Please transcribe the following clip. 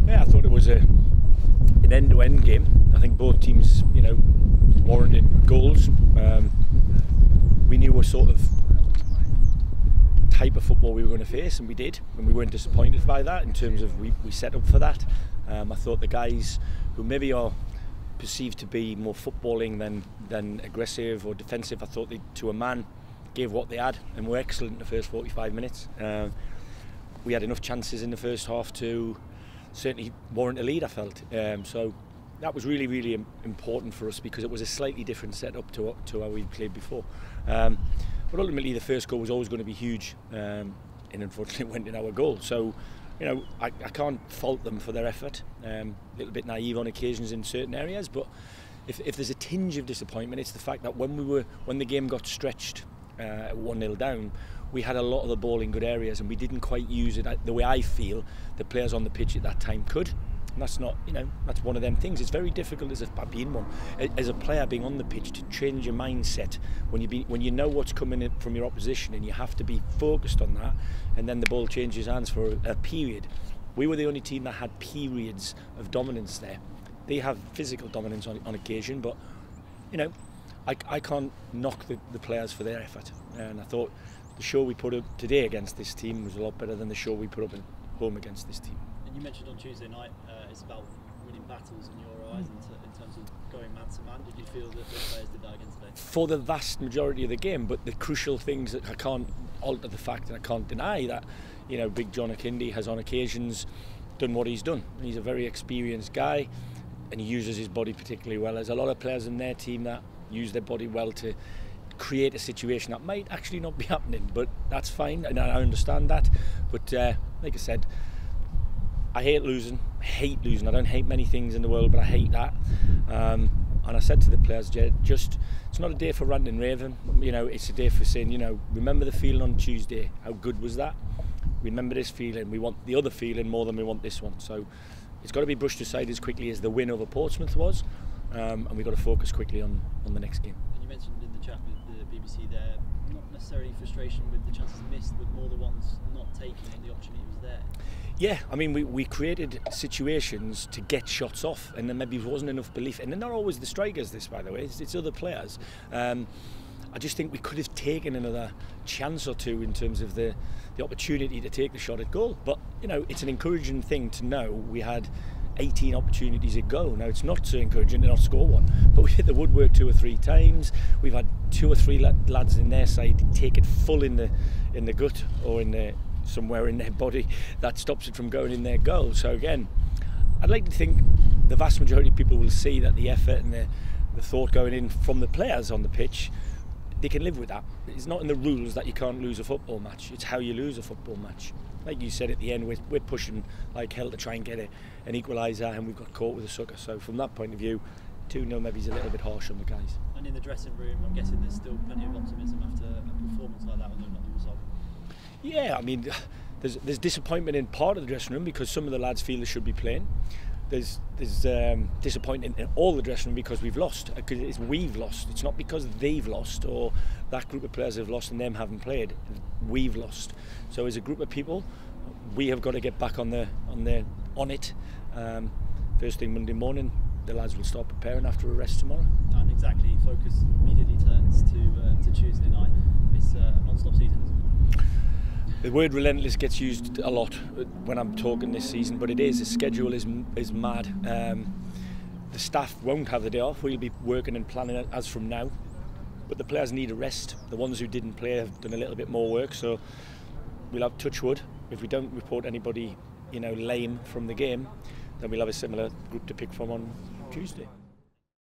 Yeah, I thought it was an end-to-end game. I think both teams, warranted goals. We knew what sort of type of football we were going to face, and we did, and we weren't disappointed by that in terms of we set up for that. I thought the guys who maybe are perceived to be more footballing than aggressive or defensive, I thought they, to a man, gave what they had and were excellent in the first 45 minutes. We had enough chances in the first half to certainly warrant a lead, I felt. So that was really, really important for us because it was a slightly different setup to how we played before. But ultimately, the first goal was always going to be huge, and unfortunately, it went in our goal. So, I can't fault them for their effort. A little bit naive on occasions in certain areas, but if there's a tinge of disappointment, it's the fact that when the game got stretched 1-0 down, we had a lot of the ball in good areas, and we didn't quite use it the way I feel the players on the pitch at that time could. And that's not, that's one of them things. It's very difficult as a player being on the pitch to change your mindset when you know what's coming in from your opposition, and you have to be focused on that. And then the ball changes hands for a period. We were the only team that had periods of dominance there. They have physical dominance on occasion, but I can't knock the players for their effort. And I thought the show we put up today against this team was a lot better than the show we put up at home against this team. And you mentioned on Tuesday night it's about winning battles in your eyes in terms of going man to man. Did you feel that the players did that again today? For the vast majority of the game, but the crucial things that I can't alter the fact, and I can't deny that Big John Akindi has on occasions done what he's done. He's a very experienced guy, and he uses his body particularly well. There's a lot of players in their team that use their body well to create a situation that might actually not be happening, but that's fine, and I understand that. But like I said, I hate losing. I don't hate many things in the world, but I hate that. And I said to the players, it's not a day for ranting and raving. It's a day for saying, remember the feeling on Tuesday. How good was that? Remember this feeling. We want the other feeling more than we want this one. So it's got to be brushed aside as quickly as the win over Portsmouth was, and we've got to focus quickly on the next game. And you mentioned in the chat with the BBC there, not necessarily frustration with the chances missed, but more the ones not taken when the opportunity was there. Yeah, I mean, we created situations to get shots off, and then maybe there wasn't enough belief. And they're not always the strikers, this, by the way, it's other players. I just think we could have taken another chance or two in terms of the opportunity to take the shot at goal. But, it's an encouraging thing to know we had 18 opportunities at go. Now, it's not so encouraging to not score one, but we hit the woodwork 2 or 3 times. We've had 2 or 3 lads in their side take it full in the gut or somewhere in their body that stops it from going in their goal. So again, I'd like to think the vast majority of people will see that the effort and the thought going in from the players on the pitch, they can live with that. It's not in the rules that you can't lose a football match. It's how you lose a football match. Like you said at the end, we're pushing like hell to try and get an equaliser, and we've got caught with a sucker. So from that point of view, 2-0 maybe is a little bit harsh on the guys. And in the dressing room, I'm guessing there's still plenty of optimism after a performance like that, although not the result. Yeah, I mean, there's disappointment in part of the dressing room because some of the lads feel they should be playing. There's disappointment in all the dressing room because we've lost. Because we've lost. It's not because they've lost or that group of players have lost and them haven't played. We've lost. So as a group of people, we have got to get back on it. First thing Monday morning, the lads will start preparing after a rest tomorrow. And exactly, focus immediately turns to Tuesday night. It's a non-stop season, isn't it? The word relentless gets used a lot when I'm talking this season, but it is. The schedule is mad. The staff won't have the day off. We'll be working and planning it as from now. But the players need a rest. The ones who didn't play have done a little bit more work, so we'll have touch wood. If we don't report anybody, lame from the game, then we'll have a similar group to pick from on Tuesday.